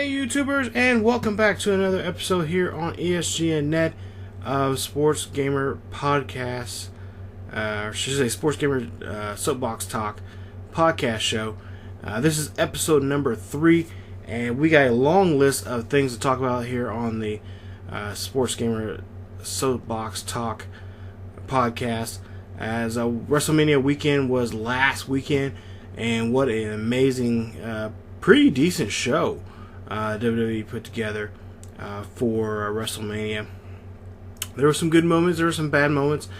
Hey YouTubers, and welcome back to another episode here on ESGNet of Sports Gamer Podcast, or I should say Sports Gamer Soapbox Talk podcast show. This is episode number 3, and we got a long list of things to talk about here on the Sports Gamer Soapbox Talk podcast. As Wrestlemania weekend was last weekend, and what an amazing, pretty decent show WWE put together for Wrestlemania. There were some good moments, there were some bad moments,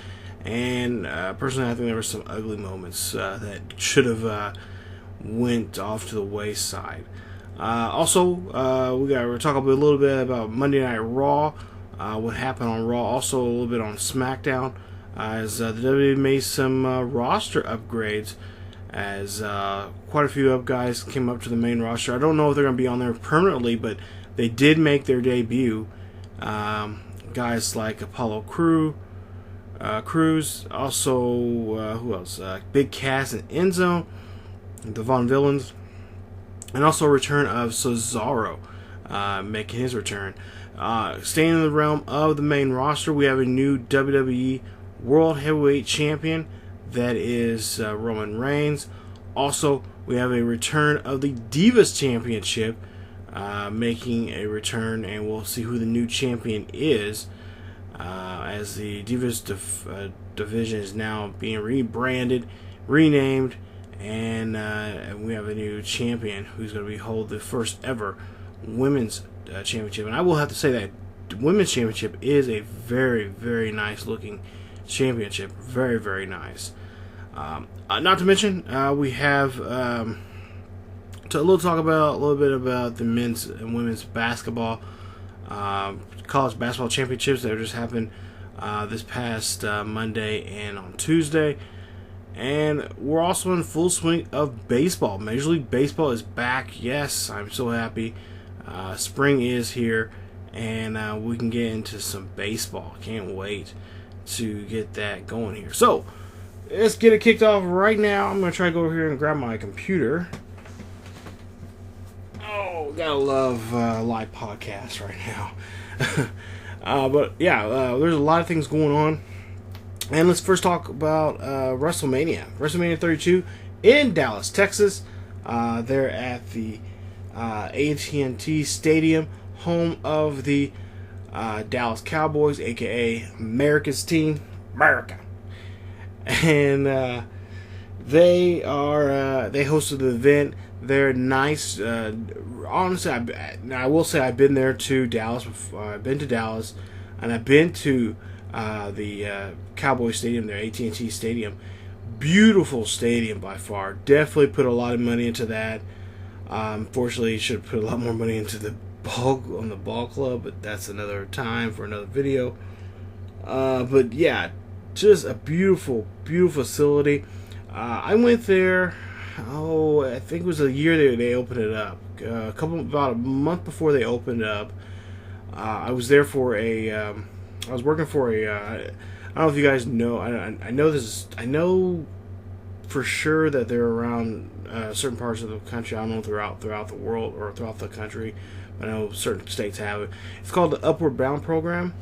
and personally I think there were some ugly moments that should have went off to the wayside. Also, we're talking a little bit about Monday Night Raw, what happened on Raw, also a little bit on Smackdown, as the WWE made some roster upgrades, as quite a few guys came up to the main roster. I don't know if they're going to be on there permanently, but they did make their debut. Guys like Apollo Cruz, also who else? Big Cass and Enzo, the Vonvillians, and also a return of Cesaro making his return. Staying in the realm of the main roster, we have a new WWE World Heavyweight Champion. That is Roman Reigns. Also, we have a return of the Divas Championship making a return, and we'll see who the new champion is, as the Divas division is now being rebranded, renamed, and we have a new champion who's going to hold the first ever women's championship. And I will have to say that the women's championship is a very, very nice looking championship. Very, very nice. Not to mention, we have to talk about a little bit about the men's and women's basketball, college basketball championships that just happened this past Monday and on Tuesday. And we're also in full swing of baseball. Major League Baseball is back. Yes, I'm so happy. Spring is here, and we can get into some baseball. Can't wait to get that going here. So let's get it kicked off right now. I'm going to try to go over here and grab my computer. Oh, gotta love live podcasts right now. But yeah, there's a lot of things going on. And let's first talk about WrestleMania. WrestleMania 32 in Dallas, Texas. They're at the AT&T Stadium, home of the Dallas Cowboys, aka America's team, America. And they hosted the event. They're nice. Honestly, I will say I've been there to Dallas before. I've been to Dallas, and I've been to the Cowboys Stadium, their AT&T Stadium. Beautiful stadium by far. Definitely put a lot of money into that. Unfortunately, should have put a lot more money into the ball club, but that's another time for another video. But yeah, just a beautiful, beautiful facility. I went there, I think it was a year they opened it up. About a month before they opened up. I was there for I was working for I don't know if you guys know. I know for sure that they're around certain parts of the country. I don't know throughout the world or throughout the country. I know certain states have it. It's called the Upward Bound program.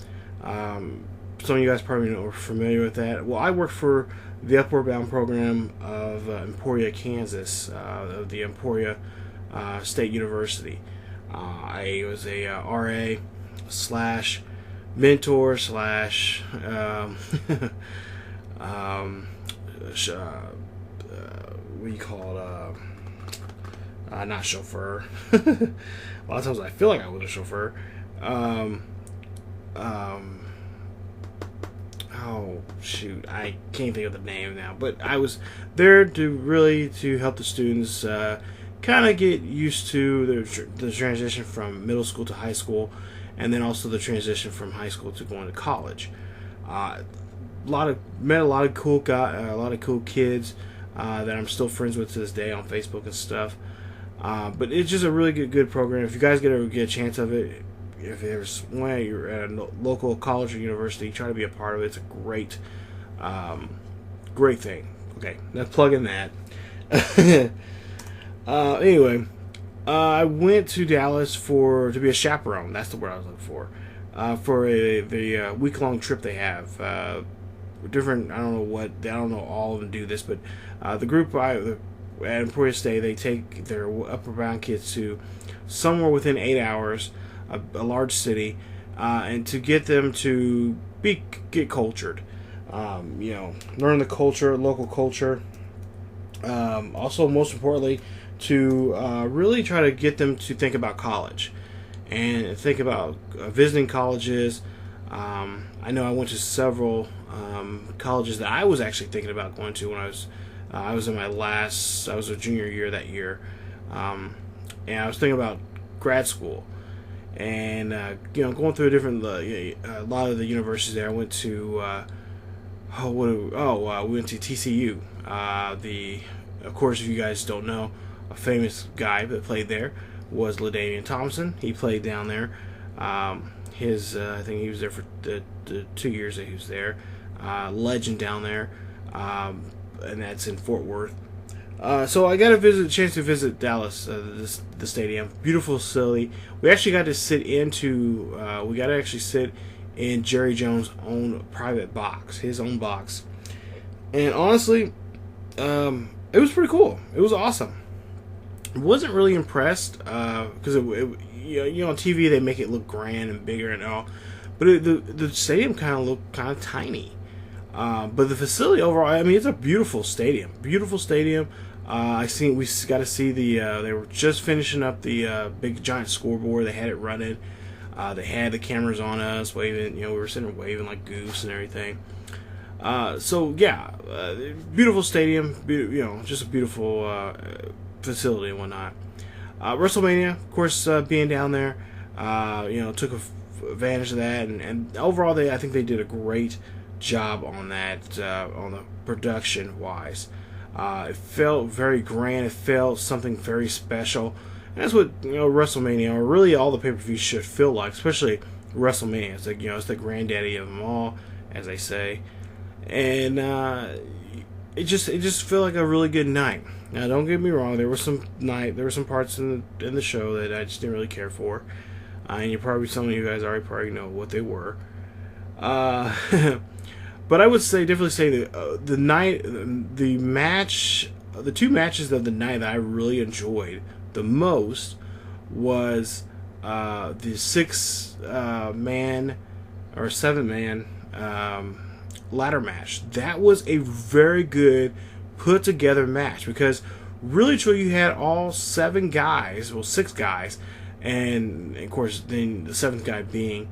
Some of you guys probably are familiar with that. Well, I work for the Upward Bound program of Emporia, Kansas, of the Emporia State University. I was a RA slash mentor slash what do you call it? Not chauffeur. A lot of times I feel like I was a chauffeur. Oh shoot, I can't think of the name now. But I was there to help the students kind of get used to the transition from middle school to high school, and then also the transition from high school to going to college. Met a lot of cool guys, a lot of cool kids that I'm still friends with to this day on Facebook and stuff. But it's just a really good program. If you guys get a chance of it, if there's one you're at a local college or university, try to be a part of it. It's a great thing. Okay, let's plug in that. Anyway, I went to Dallas to be a chaperone. That's the word I was looking for the week-long trip they have. Different. I don't know all of them do this, but the group at Emporia State, they take their upper bound kids to somewhere within 8 hours, a large city, and to get them to get cultured. Learn the culture, local culture. Also, most importantly, to really try to get them to think about college and think about visiting colleges. I know I went to several colleges that I was actually thinking about going to when I was a junior year that year, and I was thinking about grad school, and going through a lot of the universities there. I went to we went to TCU. Of course, if you guys don't know, a famous guy that played there was LaDainian Thompson. He played down there. I think he was there for the 2 years that he was there. Legend down there, and that's in Fort Worth. So I got a chance to visit Dallas, the stadium. Beautiful facility. We actually got to sit in Jerry Jones' own private box, his own box, and honestly, it was pretty cool. It was awesome. Wasn't really impressed because on TV they make it look grand and bigger and all, but the stadium kind of looked kind of tiny. But the facility overall, I mean, it's a beautiful stadium. Beautiful stadium. We got to see they were just finishing up the big giant scoreboard. They had it running. They had the cameras on us waving. We were sitting there waving like goofs and everything. Beautiful stadium. Just a beautiful facility and whatnot. WrestleMania, of course, being down there, took advantage of that, and overall, I think they did a great job on that, on the production wise. It felt very grand. It felt something very special. And that's what WrestleMania, or really all the pay-per-views, should feel like, especially WrestleMania. It's like it's the granddaddy of them all, as they say, and it just felt like a really good night. Now, don't get me wrong. There were some parts in the show that I just didn't really care for, and some of you guys already probably know what they were. But I would definitely say that the two matches of the night that I really enjoyed the most was the 6-man or 7-man ladder match. That was a very good put together match because really truly you had all 6 guys, and of course then the 7th guy being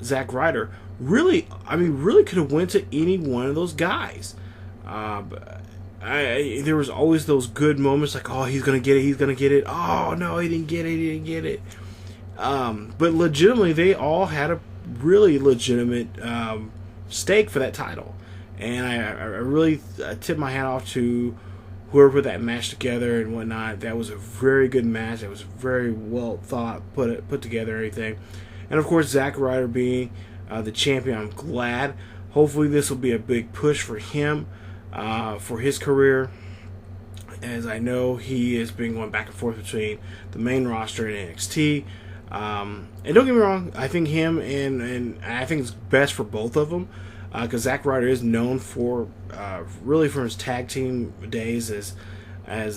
Zack Ryder. Really could have went to any one of those guys. There was always those good moments like, oh, he's gonna get it. Oh no, he didn't get it. But legitimately, they all had a really legitimate stake for that title, and I really tip my hat off to whoever put that match together and whatnot. That was a very good match. It was very well thought, put together, everything, and of course Zack Ryder being the champion. I'm glad. Hopefully this will be a big push for him, for his career, as I know he has been going back and forth between the main roster and NXT. And don't get me wrong, I think him and I think it's best for both of them, because Zack Ryder is known for really from his tag team days as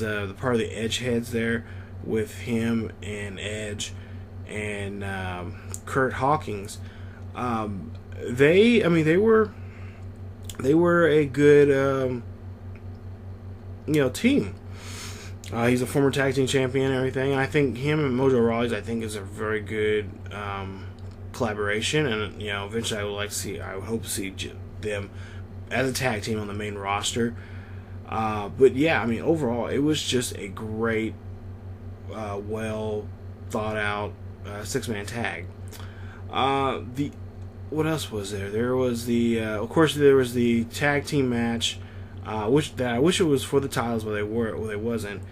the part of the Edge heads there with him and Edge and Kurt Hawkins. They were a good team. He's a former tag team champion and everything. And I think him and Mojo Rawley, I think, is a very good collaboration. And eventually, I would hope to see them as a tag team on the main roster. But yeah, overall, it was just a great, well thought out 6-man tag. What else was there? There was of course, there was the tag team match, which I wish it was for the titles, but it wasn't.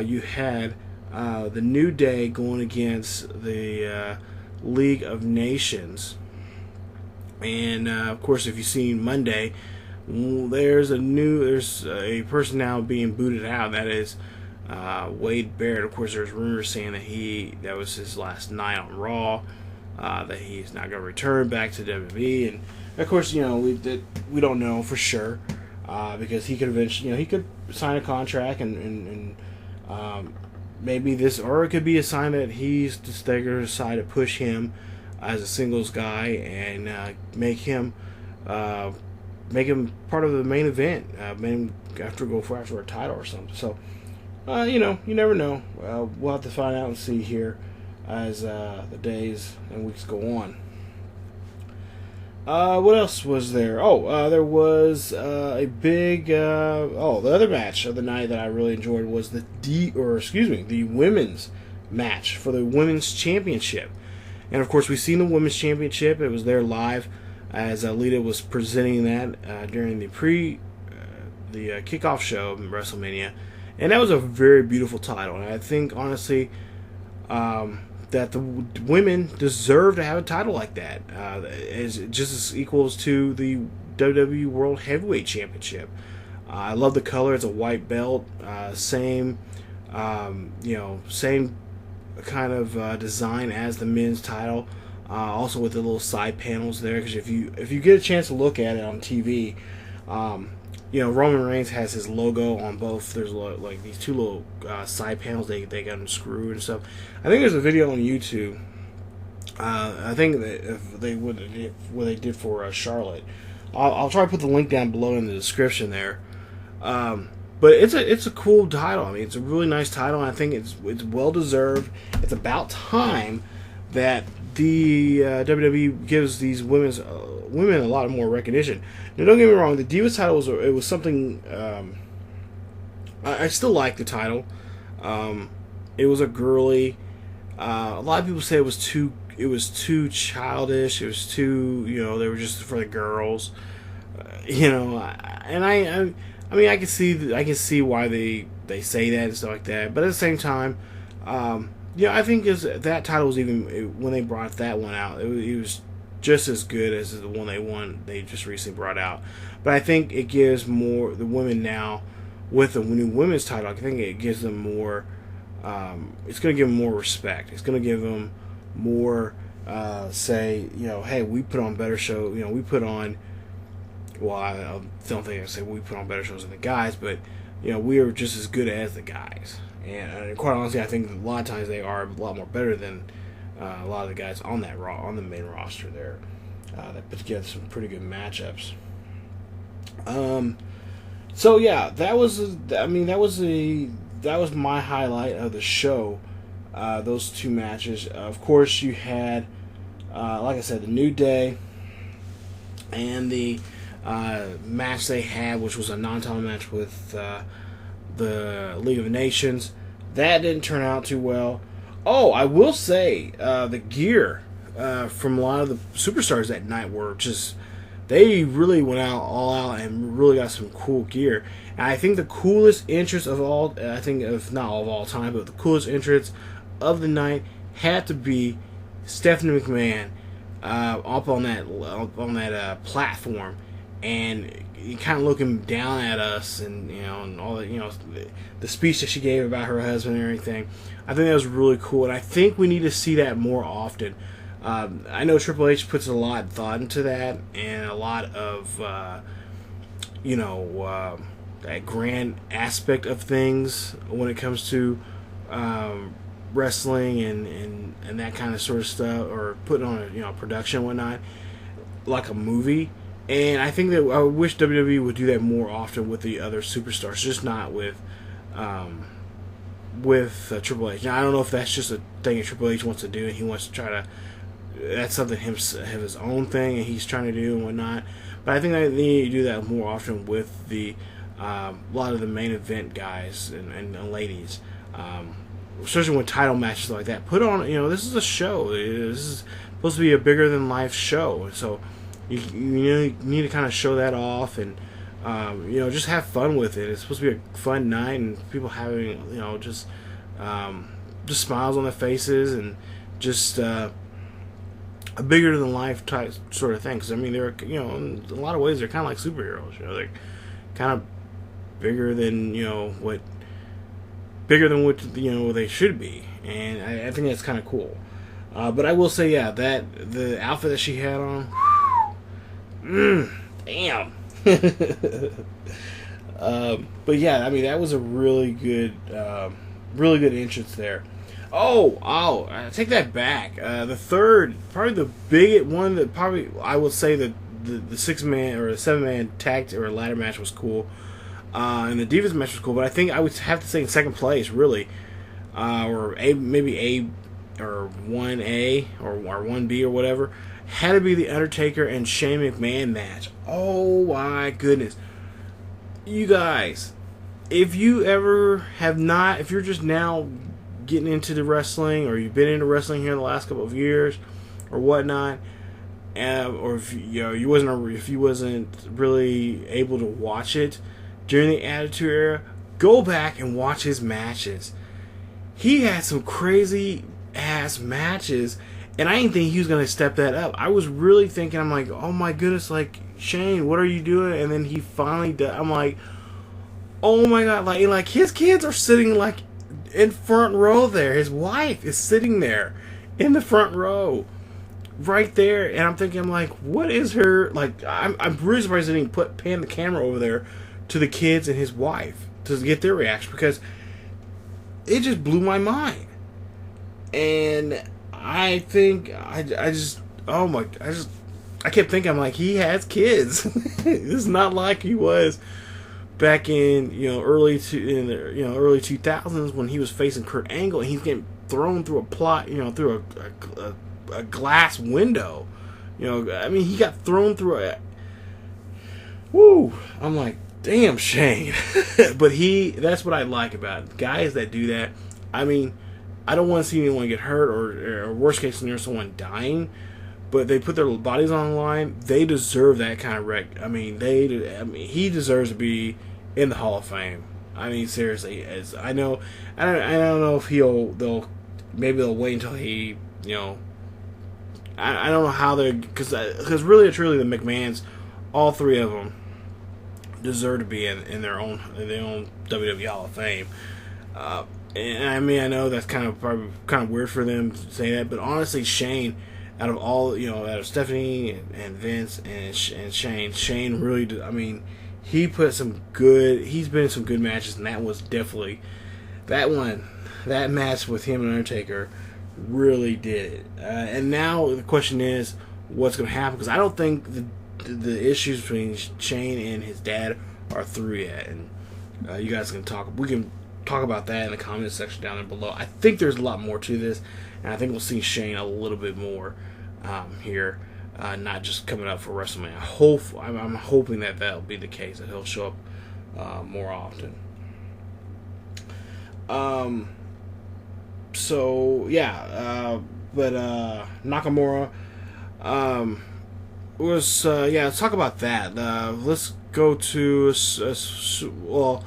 You had the New Day going against the League of Nations, and of course, if you've seen Monday, there's a person now being booted out. That is Wade Barrett, of course, there's rumors saying that was his last night on Raw, that he's not going to return back to WWE, and of course, we don't know for sure, because he could eventually, he could sign a contract and maybe this, or it could be a sign that they're going to decide to push him as a singles guy and make him part of the main event, after a title or something. So, you never know. We'll have to find out and see here as the days and weeks go on. What else was there? There was a big. The other match of the night that I really enjoyed was the women's match for the women's championship. And of course, we've seen the women's championship. It was there live as Lita was presenting that during the kickoff show of WrestleMania, and that was a very beautiful title. And I think honestly, that the women deserve to have a title like that, just as equals to the WWE World Heavyweight Championship. I love the color; it's a white belt, same kind of design as the men's title. Also with the little side panels there, because if you get a chance to look at it on TV, Roman Reigns has his logo on both. There's like these two little side panels they got unscrewed and stuff. I think there's a video on YouTube. I think that if they what they did for Charlotte, I'll try to put the link down below in the description there. But it's a cool title. I mean, it's a really nice title. And I think it's well deserved. It's about time that the WWE gives these women a lot more recognition. Now, don't get me wrong, the Divas title was something. I still like the title. It was a girly. A lot of people say it was too childish. It was too, they were just for the girls. And I mean, I can see why they say that and stuff like that. But at the same time, I think that title was, even when they brought that one out, it was just as good as the one they just recently brought out. But I think it gives more the women now with the new women's title. I think it gives them more. It's going to give them more respect. It's going to give them more say. Hey, we put on better show. We put on. Well, I don't think I say we put on better shows than the guys, but we are just as good as the guys. And quite honestly, I think a lot of times they are a lot more better than a lot of the guys on the main roster there. That put together some pretty good matchups. So yeah, that was my highlight of the show. Those two matches. Of course, you had, like I said, the New Day and the match they had, which was a non-title match with the League of Nations. That didn't turn out too well. I will say the gear from a lot of the superstars that night were just, they really went all out and really got some cool gear. And I think the coolest entrance of all, if not of all time, but the coolest entrance of the night had to be Stephanie McMahon up on that platform, and kind of looking down at us, and and all that, the speech that she gave about her husband and everything. I think that was really cool, and I think we need to see that more often. I know Triple H puts a lot of thought into that, and a lot of that grand aspect of things when it comes to wrestling and that kind of sort of stuff, or putting on a production and whatnot, like a movie. And I think that I wish WWE would do that more often with the other superstars, just not with Triple H. Now, I don't know if that's just a thing that Triple H wants to do, and he wants to try to. That's something his own thing, and he's trying to do and whatnot. But I think they need to do that more often with the a lot of the main event guys and ladies, especially when title matches like that. Put on, this is a show. This is supposed to be a bigger than life show, so. You need to kind of show that off, and just have fun with it. It's supposed to be a fun night, and people having just smiles on their faces, and just a bigger than life type sort of thing. Because they're in a lot of ways they're kind of like superheroes. They're kind of bigger than what bigger than what they should be, and I think that's kind of cool. But I will say, yeah, that the outfit that she had on, damn. But yeah, I mean, that was a really good entrance there. I take that back. The third, probably the biggest one that probably I would say that the 6-man or the 7-man tag or ladder match was cool, and the Divas match was cool. But I think I would have to say in second place, really, or maybe A or 1A or 1B or whatever, had to be the Undertaker and Shane McMahon match. Oh my goodness, you guys! If you ever have not, if you're just now getting into the wrestling, or you've been into wrestling here in the last couple of years, or whatnot, or if if you wasn't really able to watch it during the Attitude Era, go back and watch his matches. He had some crazy ass matches, and I didn't think he was gonna step that up. I was really thinking, I'm like, oh my goodness, like, Shane, what are you doing? And then he finally does. I'm like, oh my god, like his kids are sitting like in front row there. His wife is sitting there in the front row right there, and I'm thinking, I'm like, what is her, like, I'm really surprised they didn't pan the camera over there to the kids and his wife to get their reaction, because it just blew my mind. And I think I kept thinking, I'm like, he has kids. It's not like he was back in early 2000s when he was facing Kurt Angle and he's getting thrown through through a glass window. I mean, he got thrown through a. Woo! I'm like, damn, Shane. But that's what I like about it. Guys that do that. I mean, I don't want to see anyone get hurt or worst case scenario, someone dying. But they put their bodies on the line. They deserve that kind of wreck. I mean, he deserves to be in the Hall of Fame. I mean, seriously, as I don't know if they'll wait until he, I don't know how they're, because really and truly the McMahons, all three of them deserve to be in their own WWE Hall of Fame. And I mean, I know that's probably kind of weird for them to say that, but honestly, Shane, out of Stephanie and Vince and Shane really, I mean, he's been in some good matches, and that was definitely that match with him and Undertaker really did it. And now the question is, what's going to happen? Because I don't think the issues between Shane and his dad are through yet, and you guys can talk. We can talk about that in the comments section down there below. I think there's a lot more to this, and I think we'll see Shane a little bit more here, not just coming up for WrestleMania. I'm hoping that that'll be the case, that he'll show up more often. So yeah, but Nakamura was let's talk about that. Let's go to we'll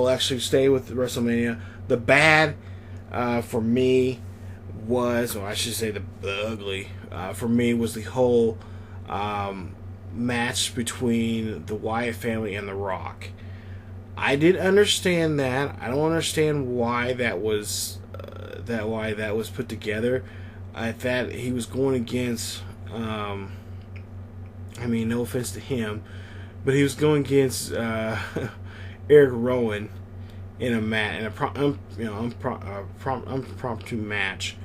actually stay with WrestleMania. The bad for me was, or I should say the ugly for me was the whole match between the Wyatt family and The Rock. I didn't understand that. I don't understand why that was put together. I thought he was going against. I mean, no offense to him, but he was going against Eric Rowan in an impromptu match,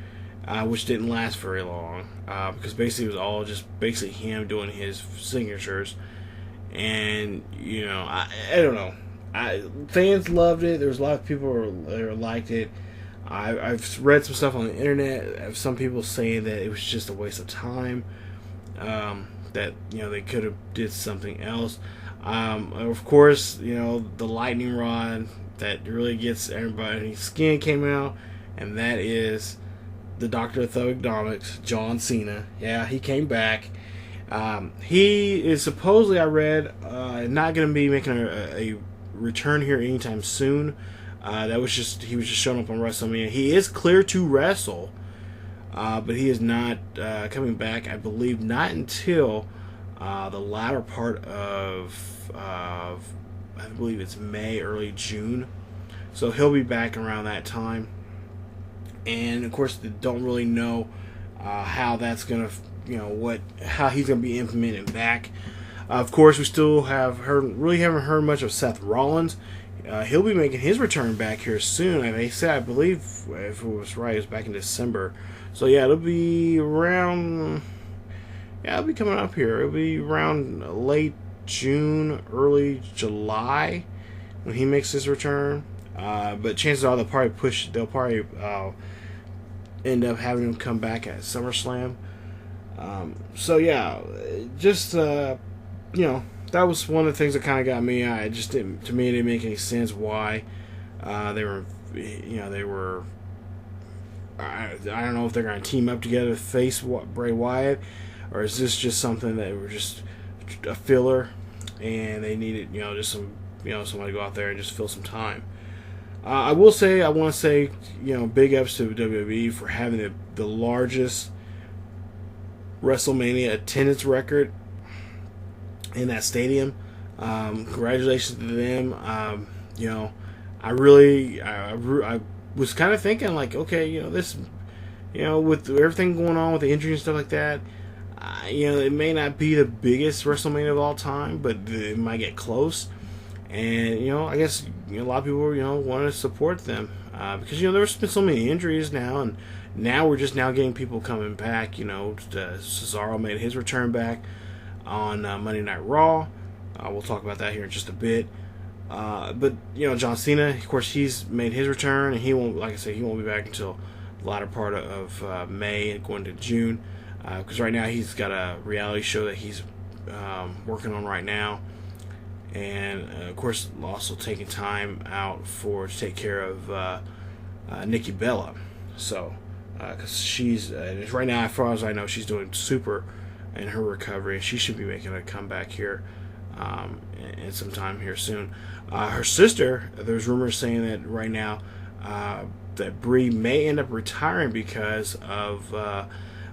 which didn't last very long, because basically it was all just basically him doing his signatures, and I don't know. Fans loved it. There was a lot of people who liked it. I've read some stuff on the internet of some people saying that it was just a waste of time. That they could have did something else. Of course, the lightning rod that really gets everybody's skin came out, and that is the Doctor of Thugonomics, John Cena. Yeah, he came back. He is supposedly, I read, not going to be making a return here anytime soon. He was just showing up on WrestleMania. He is clear to wrestle, but he is not coming back. I believe not until the latter part of I believe it's May, early June. So he'll be back around that time. And of course, they don't really know how that's gonna, how he's gonna be implemented back. Of course, we still haven't heard much of Seth Rollins. He'll be making his return back here soon. And they said, I believe, if it was right, it was back in December. So yeah, it'll be around. Yeah, it'll be coming up here. It'll be around late June, early July when he makes his return. But chances are they'll probably end up having him come back at SummerSlam. So yeah, just that was one of the things that kind of got me. To me, it didn't make any sense why they were. I don't know if they're going to team up together to face Bray Wyatt, or is this just something that were just a filler and they needed, just somebody to go out there and just fill some time. I want to say, big ups to WWE for having the largest WrestleMania attendance record in that stadium. Congratulations to them. I was kind of thinking like, okay, this, with everything going on with the injuries and stuff like that, it may not be the biggest WrestleMania of all time, but it might get close. And, I guess, a lot of people, want to support them. Because, there's been so many injuries now, and now we're just now getting people coming back. Cesaro made his return back on Monday Night Raw. We'll talk about that here in just a bit. But, John Cena, of course, he's made his return, and he won't, like I said, he won't be back until the latter part of May and going to June. Because right now he's got a reality show that he's working on right now. And, of course, also taking time out to take care of Nikki Bella. So, because she's, right now, as far as I know, she's doing super in her recovery. And she should be making a comeback here in some time here soon. Her sister, there's rumors saying that right now that Brie may end up retiring because of,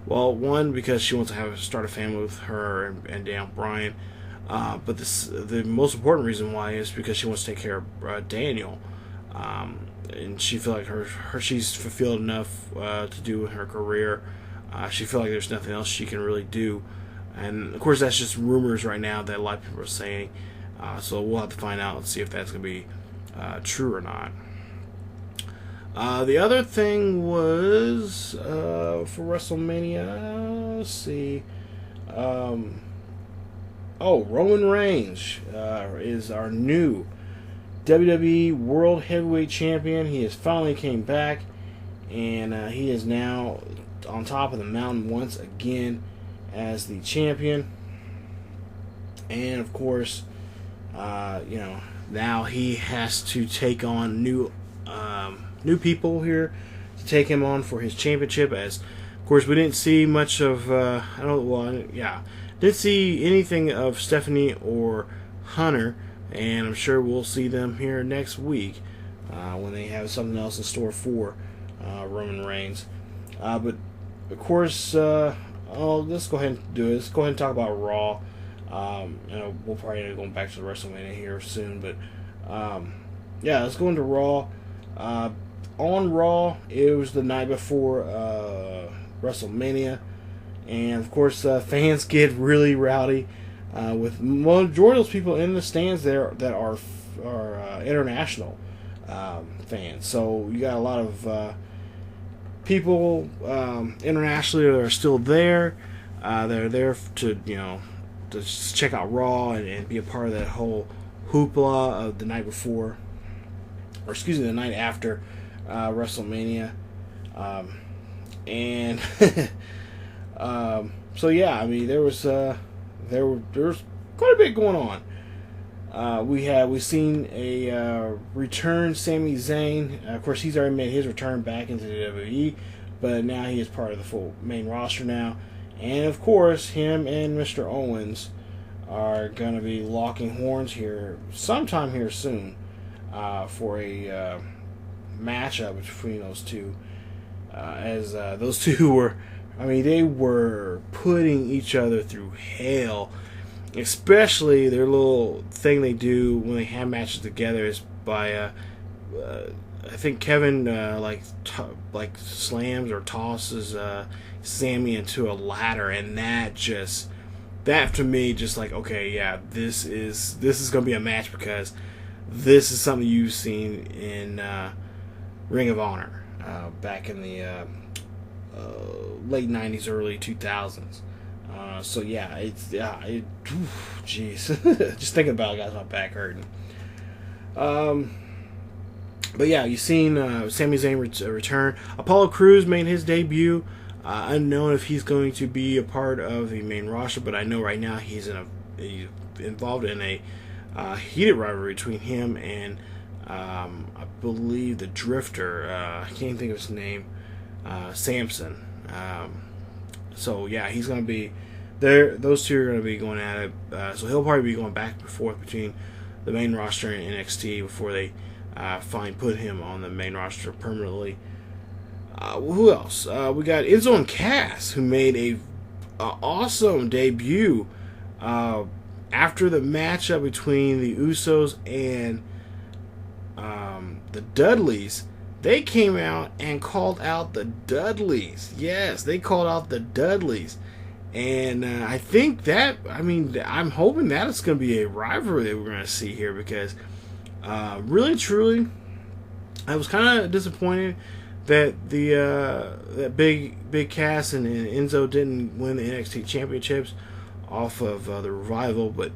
one, because she wants to start a family with her and Daniel Bryan. But the most important reason why is because she wants to take care of Daniel, and she feel like she's fulfilled enough to do in her career. She feel like there's nothing else she can really do, and of course that's just rumors right now that a lot of people are saying. So we'll have to find out and see if that's going to be true or not. The other thing was for WrestleMania. Let's see. Roman Reigns is our new WWE World Heavyweight Champion. He has finally came back, and he is now on top of the mountain once again as the champion. And of course, now he has to take on new people here to take him on for his championship. As of course, we didn't see much of. Didn't see anything of Stephanie or Hunter, and I'm sure we'll see them here next week when they have something else in store for Roman Reigns. But of course, let's go ahead and do it. Let's go ahead and talk about Raw. We'll probably end up going back to the WrestleMania here soon, but let's go into Raw. On Raw, it was the night before WrestleMania. And, of course, fans get really rowdy with majority of those people in the stands there that are international fans. So you got a lot of people internationally that are still there. They're there to check out Raw and be a part of that whole hoopla of the night before, the night after WrestleMania. There was quite a bit going on. We've seen a return Sami Zayn. Of course, he's already made his return back into the WWE, but now he is part of the full main roster now. And of course, him and Mr. Owens are going to be locking horns here sometime here soon for a matchup between those two. As those two were. They were putting each other through hell. Especially their little thing they do when they have matches together is by I think Kevin like slams or tosses Sami into a ladder, and that to me just like, okay, yeah, this is gonna be a match, because this is something you've seen in Ring of Honor back in the late 90s, early 2000s. So yeah, jeez, just thinking about it, guys, my back hurting. But yeah, you've seen Sami Zayn return. Apollo Crews made his debut. Unknown if he's going to be a part of the main roster, but I know right now he's involved in a heated rivalry between him and I believe the Drifter. I can't even think of his name. Samson. So yeah, he's going to be there. Those two are going to be going at it. So he'll probably be going back and forth between the main roster and NXT before they finally put him on the main roster permanently. Who else? We got Enzo Cass, who made a awesome debut after the matchup between the Usos and the Dudleys. They came out and called out the Dudleys. Yes, they called out the Dudleys. And I think that, I'm hoping that it's going to be a rivalry that we're going to see here, because really, truly, I was kind of disappointed that that big Cass and Enzo didn't win the NXT championships off of the Revival. But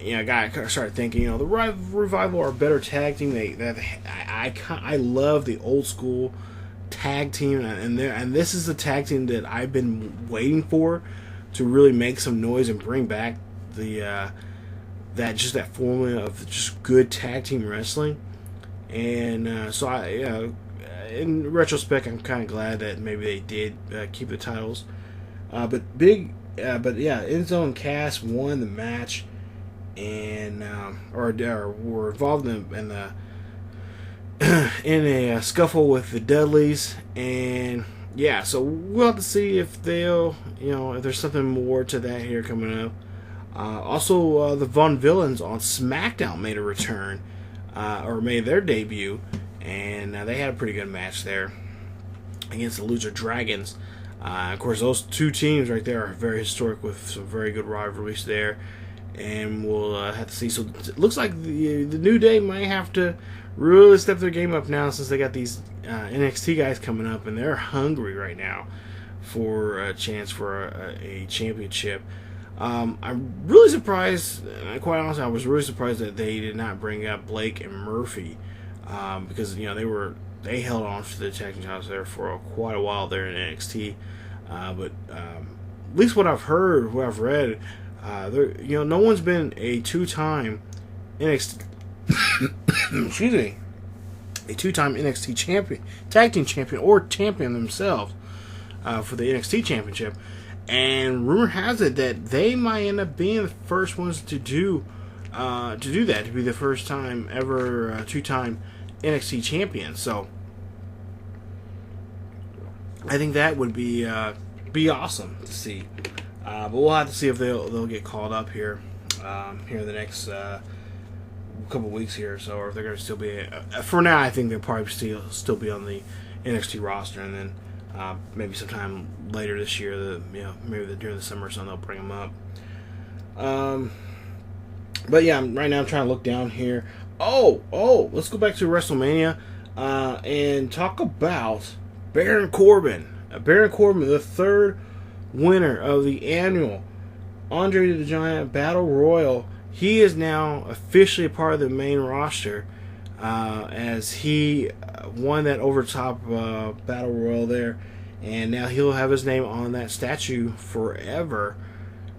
I got started thinking, the Revival are a better tag team. I love the old school tag team, and this is the tag team that I've been waiting for to really make some noise and bring back that formula of just good tag team wrestling. And so in retrospect, I'm kind of glad that maybe they did keep the titles. But Enzo and Cass won the match, and or were involved in a scuffle with the Dudleys, and yeah, so we'll have to see if they'll, if there's something more to that here coming up. Also, the Vonvillians on Smackdown made a return, or made their debut, and they had a pretty good match there against the Lucha Dragons. Of course, those two teams right there are very historic with some very good rivalries there, and we'll have to see. So it looks like the New Day might have to really step their game up now, since they got these NXT guys coming up, and they're hungry right now for a chance for a championship. I'm really surprised, quite honestly, I was really surprised that they did not bring up Blake and Murphy, because they held on to the tag team titles there for quite a while there in NXT. But at least what I've heard, what I've read, no one's been a two-time NXT excuse me, a two-time NXT champion, tag team champion, or champion themselves for the NXT championship. And rumor has it that they might end up being the first ones to do that, to be the first time ever two-time NXT champion. So I think that would be awesome to see. But we'll have to see if they'll get called up here in the next couple weeks here, so, or if they're going to still be. For now, I think they'll probably still be on the NXT roster, and then maybe sometime later this year, maybe during the summer or something, they'll bring them up. But yeah, right now I'm trying to look down here. Oh, let's go back to WrestleMania and talk about Baron Corbin. Baron Corbin, the third winner of the annual Andre the Giant Battle Royal. He is now officially a part of the main roster, as he won that overtop Battle Royal there, and now he'll have his name on that statue forever.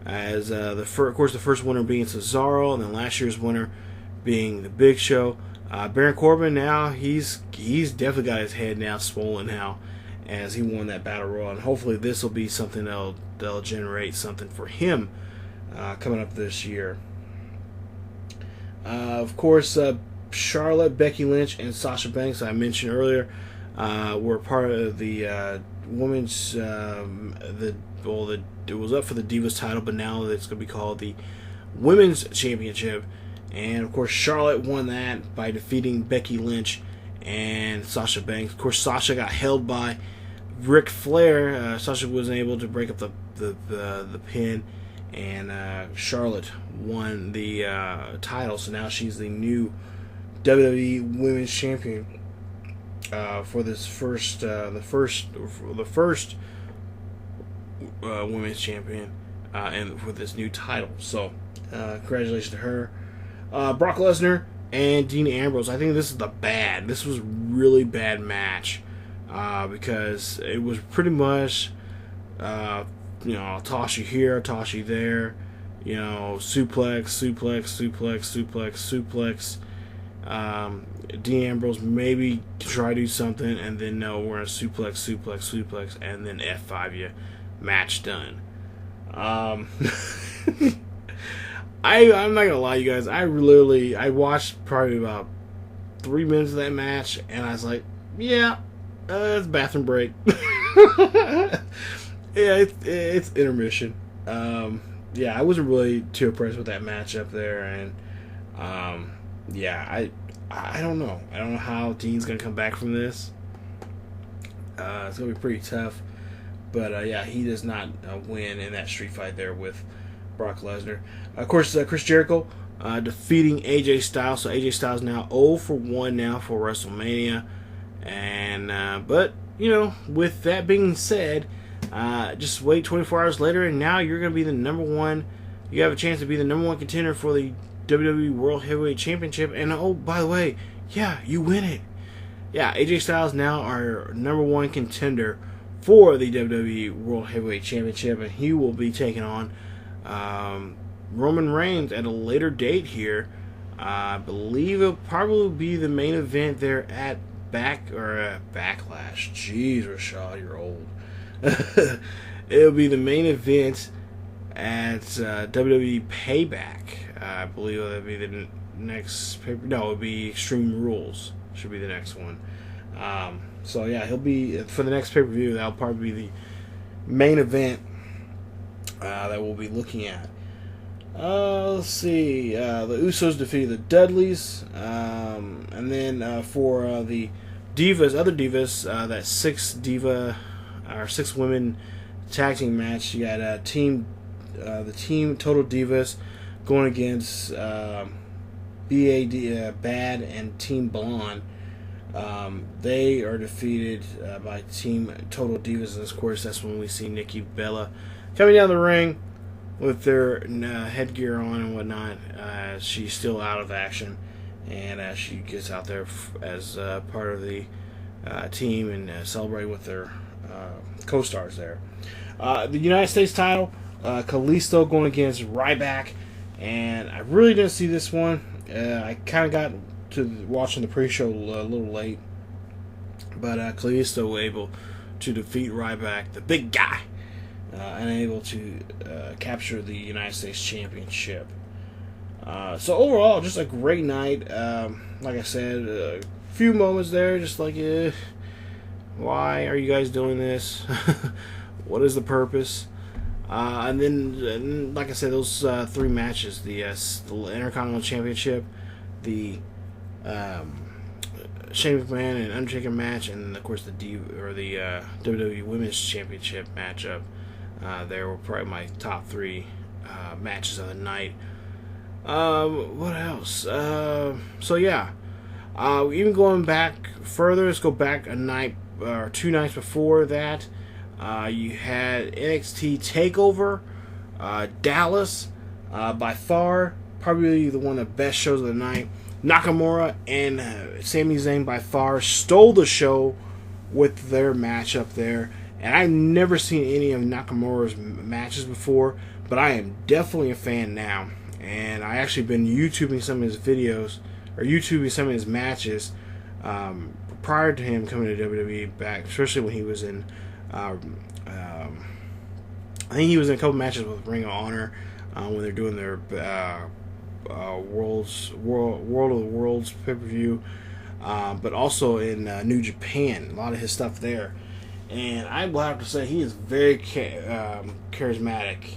As of course, the first winner being Cesaro, and then last year's winner being the Big Show. Baron Corbin now he's definitely got his head now swollen now, as he won that Battle Royal, and hopefully this will be something that'll generate something for him coming up this year. Of course, Charlotte, Becky Lynch, and Sasha Banks, I mentioned earlier, were part of the women's. It was up for the Divas title, but now it's going to be called the Women's Championship. And of course, Charlotte won that by defeating Becky Lynch and Sasha Banks. Of course, Sasha got held by Ric Flair. Sasha wasn't able to break up the pin, and Charlotte won the title. So now she's the new WWE Women's Champion for this first Women's Champion, and for this new title. So congratulations to her. Brock Lesnar and Dean Ambrose. I think this was a really bad match, because it was pretty much, toss you here, toss you there, suplex. Dean Ambrose maybe try to do something, and then no, we're gonna suplex, and then F5 you. Match done. I'm not gonna lie, you guys. I watched probably about 3 minutes of that match, and I was like, yeah, it's bathroom break. Yeah, it's intermission. I wasn't really too impressed with that match up there, and I don't know. I don't know how Dean's gonna come back from this. It's gonna be pretty tough, but he does not win in that street fight there with Brock Lesnar. Of course, Chris Jericho defeating AJ Styles. So AJ Styles now 0-1 now for WrestleMania, and but with that being said, just wait 24 hours later, and now you're gonna be the number one. You have a chance to be the number one contender for the WWE World Heavyweight Championship, and oh, by the way, you win it. AJ Styles now our number one contender for the WWE World Heavyweight Championship, and he will be taking on Roman Reigns at a later date here. I believe it'll probably be the main event there at Backlash. Jeez, Rashad, you're old. It'll be the main event at WWE Payback. I believe that'll be the next paper. No, it'll be Extreme Rules. Should be the next one. He'll be for the next pay-per-view. That'll probably be the main event that we'll be looking at. Let's see. The Usos defeated the Dudleys, and then for the other divas, that six women tag team match. You got the team Total Divas going against Bad and Team Blonde. They are defeated by Team Total Divas, and of course that's when we see Nikki Bella coming down the ring with their headgear on and whatnot. She's still out of action, and she gets out there as part of the team and celebrate with their co-stars there. The United States title, Kalisto going against Ryback, and I really didn't see this one. I kind of got to watching the pre-show a little late, but Kalisto able to defeat Ryback, the big guy, and able to capture the United States Championship. So overall, just a great night. Like I said, a few moments there, just like, why are you guys doing this? What is the purpose? And then, like I said, those three matches, the Intercontinental Championship, the Shane McMahon and Undertaker match, and of course the WWE Women's Championship matchup. They were probably my top three matches of the night. What else? Even going back further, let's go back a night or 2 nights before that. You had NXT Takeover, Dallas, by far probably one of the best shows of the night. Nakamura and Sami Zayn by far stole the show with their match up there. And I've never seen any of Nakamura's matches before, but I am definitely a fan now. And I actually been YouTubing some of his videos, or YouTubing some of his matches, prior to him coming to WWE back, especially when he was in, I think he was in a couple matches with Ring of Honor, when they're doing their World of the Worlds pay-per-view, but also in New Japan, a lot of his stuff there. And I will have to say he is very charismatic.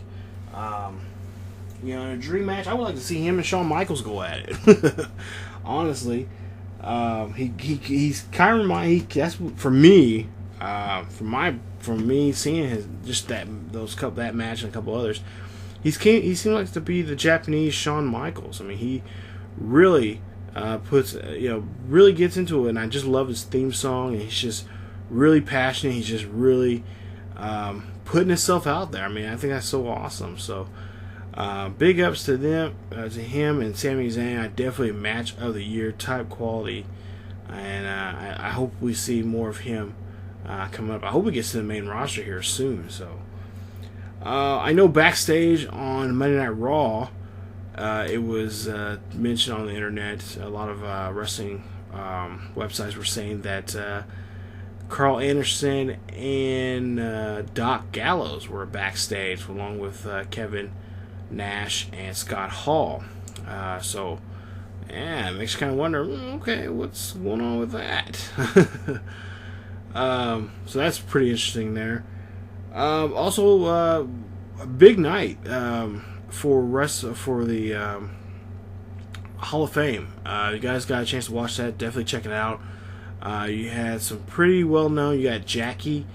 You know, in a dream match, I would like to see him and Shawn Michaels go at it. Honestly, he's kind of remind. That's for me. For me, seeing that match and a couple others, he seems like to be the Japanese Shawn Michaels. I mean, he really really gets into it, and I just love his theme song. And he's just really passionate. He's just really putting himself out there. I mean, I think that's so awesome. So, big ups to them, to him and Sami Zayn. Definitely match of the year type quality, and I hope we see more of him coming up. I hope he gets to the main roster here soon. So, I know backstage on Monday Night Raw, it was mentioned on the internet. A lot of wrestling websites were saying that Carl Anderson and Doc Gallows were backstage along with Kevin Nash and Scott Hall. So, yeah, it makes you kind of wonder, okay, what's going on with that? So that's pretty interesting there. Also, a big night for the Hall of Fame. You guys got a chance to watch that, definitely check it out. You had some pretty well known. You got Jackie,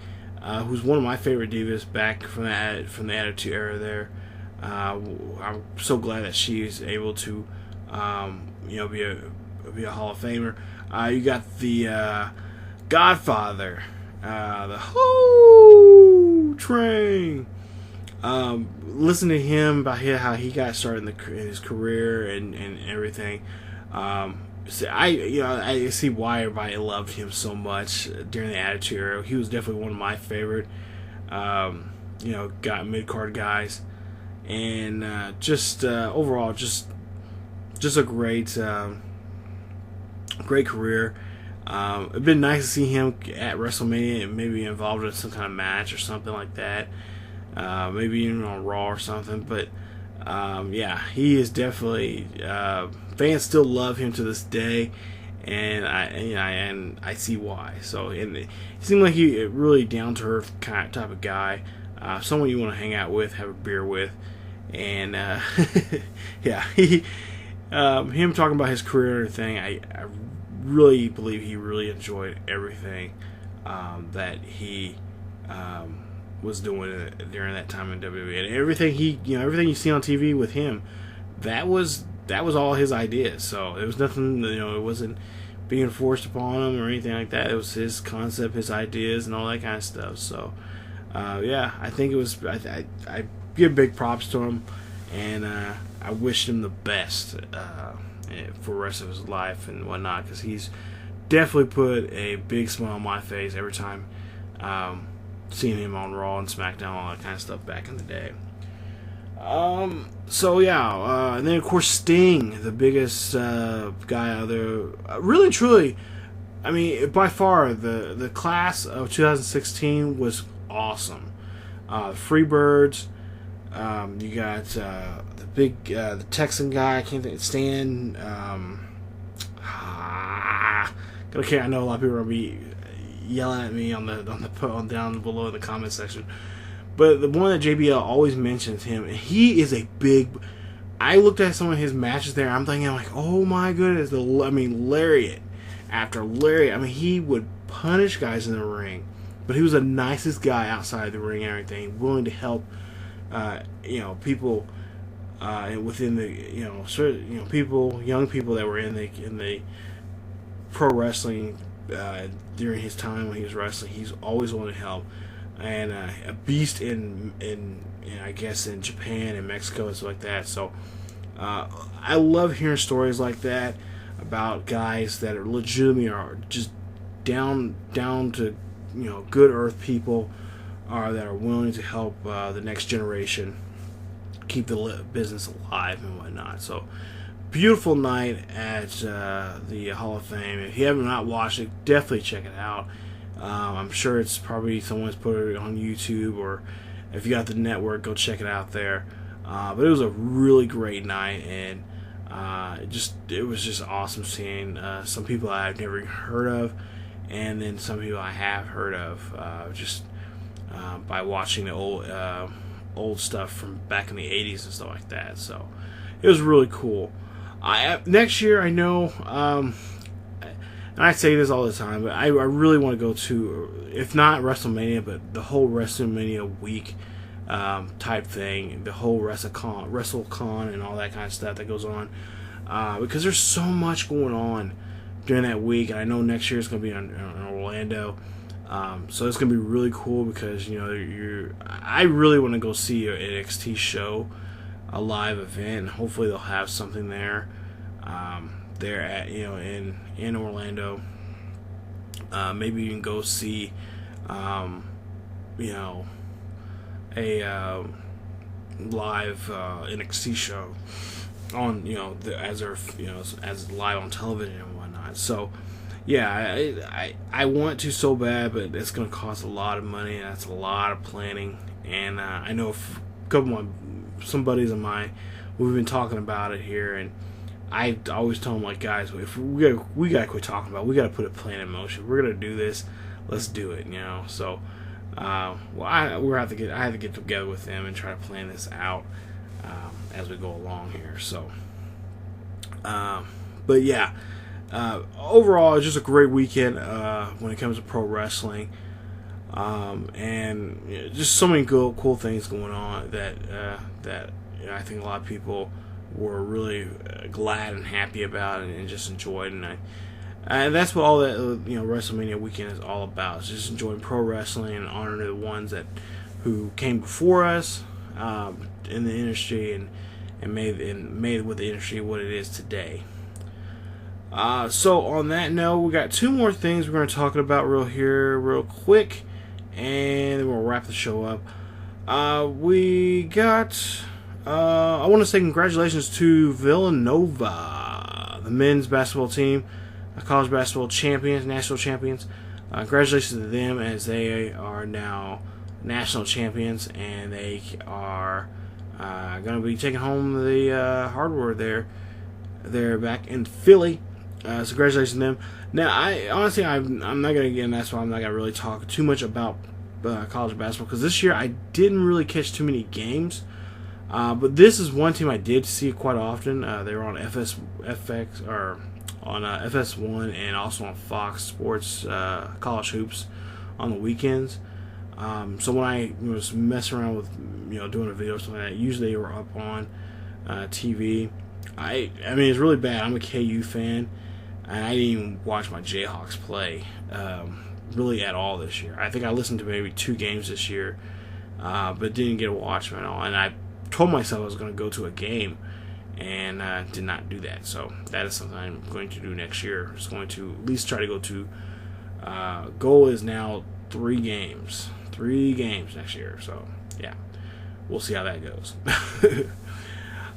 who's one of my favorite divas back from the Attitude Era. There, I'm so glad that she's able to, be a Hall of Famer. You got the Godfather, the Ho Train. Listen to him about how he got started in his career and everything. I see why everybody loved him so much during the Attitude Era. He was definitely one of my favorite, mid-card guys, and overall, just a great career. It'd been nice to see him at WrestleMania and maybe involved in some kind of match or something like that. Maybe even on Raw or something, but he is definitely. Fans still love him to this day, and I see why. So, and he seemed like he really down to earth kind of type of guy, someone you want to hang out with, have a beer with, and him talking about his career and everything. I really believe he really enjoyed everything that he was doing during that time in WWE, and everything you see on TV with him, that was all his ideas. So it was nothing, it wasn't being forced upon him or anything like that. It was his concept, his ideas, and all that kind of stuff. So, I think it was. I give big props to him, and I wish him the best for the rest of his life and whatnot, because he's definitely put a big smile on my face every time seeing him on Raw and Smackdown, all that kind of stuff back in the day. And then of course Sting, the biggest guy out there. Really, truly, I mean, by far the class of 2016 was awesome. Freebirds, you got the Texan guy. I can't think. Stan. Okay, I know a lot of people are gonna be yelling at me on down below in the comment section. But the one that JBL always mentions him, and he is a big. I looked at some of his matches there. I'm thinking, like, oh my goodness, lariat after lariat. I mean, he would punish guys in the ring, but he was the nicest guy outside the ring and everything, willing to help, people, within the, people, young people that were in the pro wrestling during his time when he was wrestling. He's always willing to help. And a beast in I guess in Japan and Mexico and stuff like that. So I love hearing stories like that about guys that are legitimately are just down to good earth people that are willing to help the next generation keep the business alive and whatnot. So beautiful night at the Hall of Fame. If you have not watched it, definitely check it out. I'm sure it's probably someone's put it on YouTube, or if you got the network, go check it out there. But it was a really great night, and it was just awesome seeing some people I've never heard of, and then some people I have heard of just by watching the old stuff from back in the 80s and stuff like that. So it was really cool. Next year, I know, and I say this all the time, but I really want to go to, if not WrestleMania, but the whole WrestleMania week type thing, the whole WrestleCon and all that kind of stuff that goes on, because there's so much going on during that week, and I know next year it's going to be in Orlando, so it's going to be really cool because, you know, I really want to go see an NXT show, a live event, and hopefully they'll have something there, there at, you know, in Orlando. Maybe you can go see, you know, a live NXT show on, you know, as they're, you know, as live on television and whatnot. So yeah, I want to so bad, but it's going to cost a lot of money, and that's a lot of planning. And I know a couple of some buddies of mine, we've been talking about it here, and I always tell them, like, guys, if we gotta quit talking about it. We gotta put a plan in motion. We're gonna do this. Let's do it. You know. So, I have to get together with them and try to plan this out as we go along here. So, but yeah, overall, it's just a great weekend when it comes to pro wrestling, and you know, just so many cool things going on that you know, I think a lot of people were really glad and happy about and just enjoyed, and that's what all that, you know, WrestleMania weekend is all about. It's just enjoying pro wrestling and honoring the ones who came before us in the industry and made with the industry what it is today. So on that note, we got two more things we're going to talk about real quick, and then we'll wrap the show up. We got. I want to say congratulations to Villanova, the men's basketball team, college basketball champions, national champions. Congratulations to them, as they are now national champions, and they are going to be taking home the hardware there back in Philly. So congratulations to them. Now, I'm not going to, again, that's why I'm not going to really talk too much about college basketball, because this year I didn't really catch too many games. But this is one team I did see quite often. They were on FX or on FS1 and also on Fox Sports College Hoops on the weekends. So when I was messing around with, you know, doing a video or something like that, usually they were up on TV. I mean, it's really bad. I'm a KU fan, and I didn't even watch my Jayhawks play really at all this year. I think I listened to maybe 2 games this year, but didn't get to watch them at all. And I told myself I was going to go to a game, and did not do that. So that is something I'm going to do next year. I'm just going to at least try to go to. Goal is now 3 games next year. So yeah, we'll see how that goes.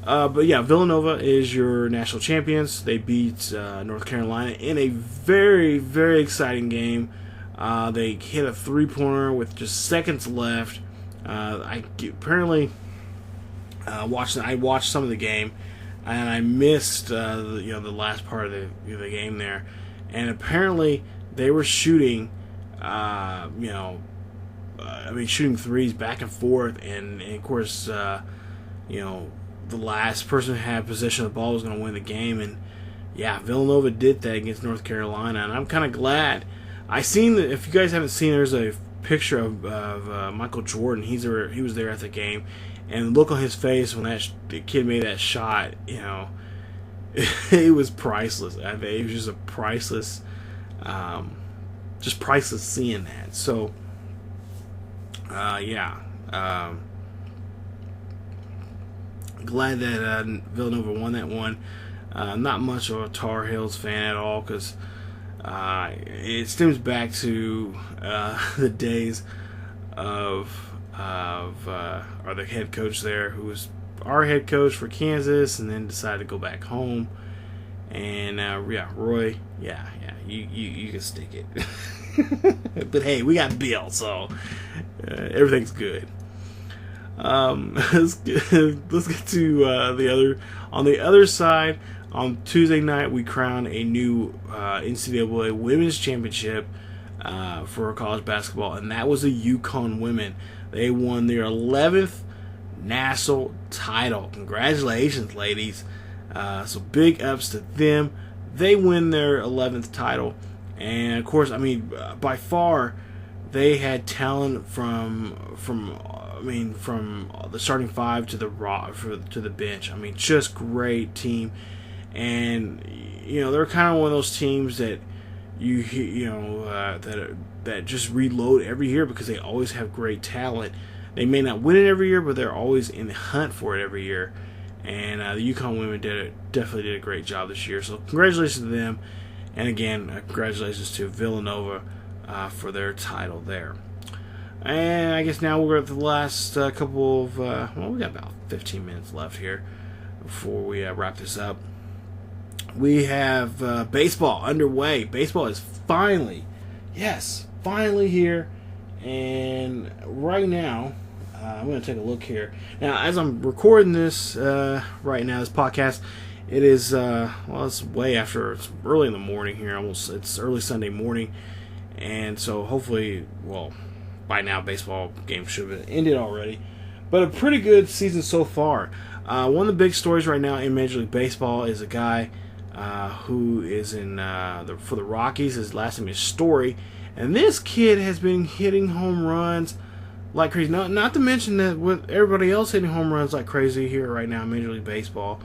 But yeah, Villanova is your national champions. They beat North Carolina in a very, very exciting game. They hit a 3-pointer with just seconds left. I watched some of the game, and I missed the last part of the game there. And apparently they were shooting, shooting threes back and forth, and of course, the last person who had possession of the ball was going to win the game. And yeah, Villanova did that against North Carolina, and I'm kind of glad. I seen that. If you guys haven't seen, there's a picture of Michael Jordan. He was there at the game, and the look on his face when the kid made that shot, you know, it was priceless. I mean, it was just a priceless, priceless seeing that. So, glad that Villanova won that one. Not much of a Tar Heels fan at all, because it stems back to the days of the head coach there, who was our head coach for Kansas, and then decided to go back home. And Roy, you can stick it. But hey, we got Bill, so everything's good. Let's get to the other. On the other side, on Tuesday night, we crowned a new NCAA Women's Championship for college basketball, and that was the UConn women. They won their 11th national title. Congratulations, ladies. So big ups to them. They win their 11th title. And, of course, I mean, by far, they had talent from the starting five to the bench. I mean, just great team. And, you know, they're kind of one of those teams that that just reload every year because they always have great talent. They may not win it every year, but they're always in the hunt for it every year. And the UConn women definitely did a great job this year. So congratulations to them. And again, congratulations to Villanova for their title there. And I guess now we're at the last couple of... we got about 15 minutes left here before we wrap this up. We have baseball underway. Baseball is finally here. And right now, I'm going to take a look here. Now, as I'm recording this right now, this podcast, it is, it's way after, it's early in the morning here. It's early Sunday morning. And so hopefully, by now, baseball games should have ended already. But a pretty good season so far. One of the big stories right now in Major League Baseball is a guy who is for the Rockies. His last name is Story. And this kid has been hitting home runs like crazy. Not to mention that with everybody else hitting home runs like crazy here right now in Major League Baseball.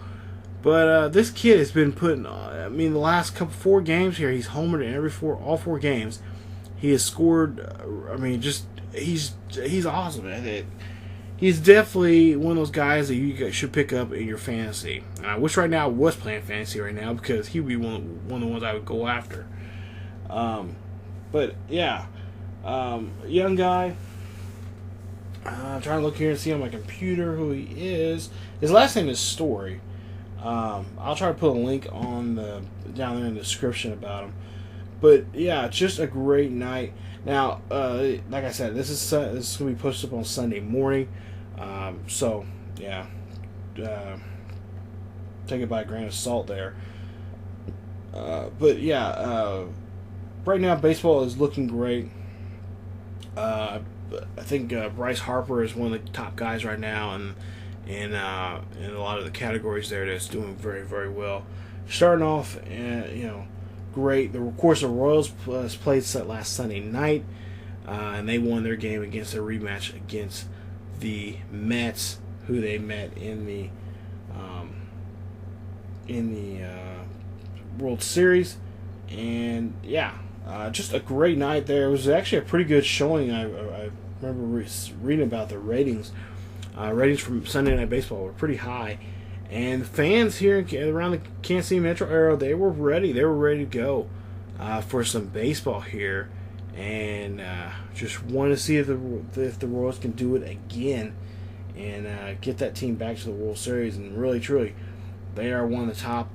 But this kid has been putting, the last 4 games here, he's homered in all 4 games. He has scored, he's awesome. He's definitely one of those guys that you should pick up in your fantasy. I wish right now I was playing fantasy right now because he would be one of the ones I would go after. But yeah, young guy. I'm trying to look here and see on my computer who he is. His last name is Story. I'll try to put a link on down there in the description about him. But yeah, just a great night. Now, like I said, this is going to be posted up on Sunday morning. So yeah, take it by a grain of salt there. But yeah, right now baseball is looking great. I think Bryce Harper is one of the top guys right now, and in a lot of the categories there that's doing very, very well. Starting off, great. Of course, the Royals played last Sunday night, and they won their game against their rematch against the Mets, who they met in the World Series. And yeah, just a great night there. It was actually a pretty good showing. I remember reading about the ratings. Ratings from Sunday Night Baseball were pretty high. And fans here around the Kansas City metro area, they were ready. They were ready to go for some baseball here. And just want to see if the Royals can do it again and get that team back to the World Series. And really, truly, they are one of the top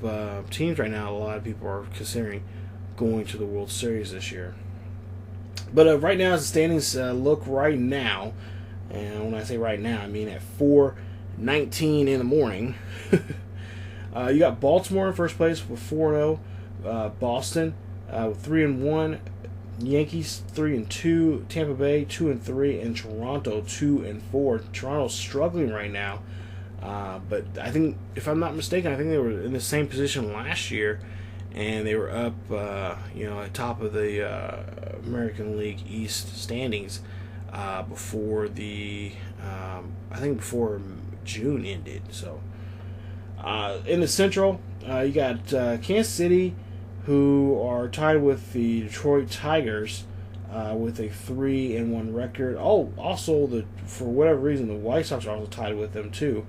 teams right now. A lot of people are considering going to the World Series this year. But right now, as the standings look right now, and when I say right now, I mean at 4:19 in the morning. You got Baltimore in first place with 4-0, Boston with 3-1, Yankees 3-2, Tampa Bay 2-3, and Toronto 2-4. Toronto's struggling right now, but I think, if I'm not mistaken, I think they were in the same position last year, and they were up, at top of the American League East standings before before June ended. So in the Central, you got Kansas City, who are tied with the Detroit Tigers with a 3-1 record. Oh, also for whatever reason, the White Sox are also tied with them too,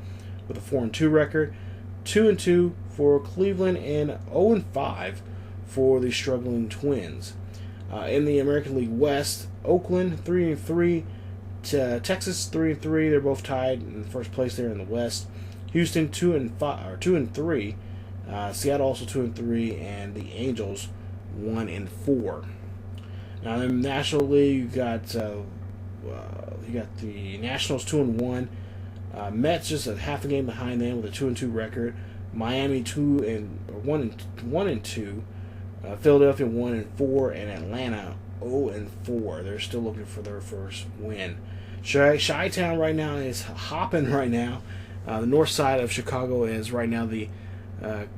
with a 4-2 record. 2-2 for Cleveland and 0-5 for the struggling Twins. In the American League West, Oakland 3-3, Texas 3-3. They're both tied in first place there in the West. Houston 2-3. Seattle also 2-3, and the Angels 1-4. Now in the National League, you got the Nationals 2-1. Mets just a half a game behind them with a 2-2 record. Miami 1-2. Philadelphia 1-4, and Atlanta 0-4. They're still looking for their first win. Chi-Town right now is hopping right now. The north side of Chicago is right now the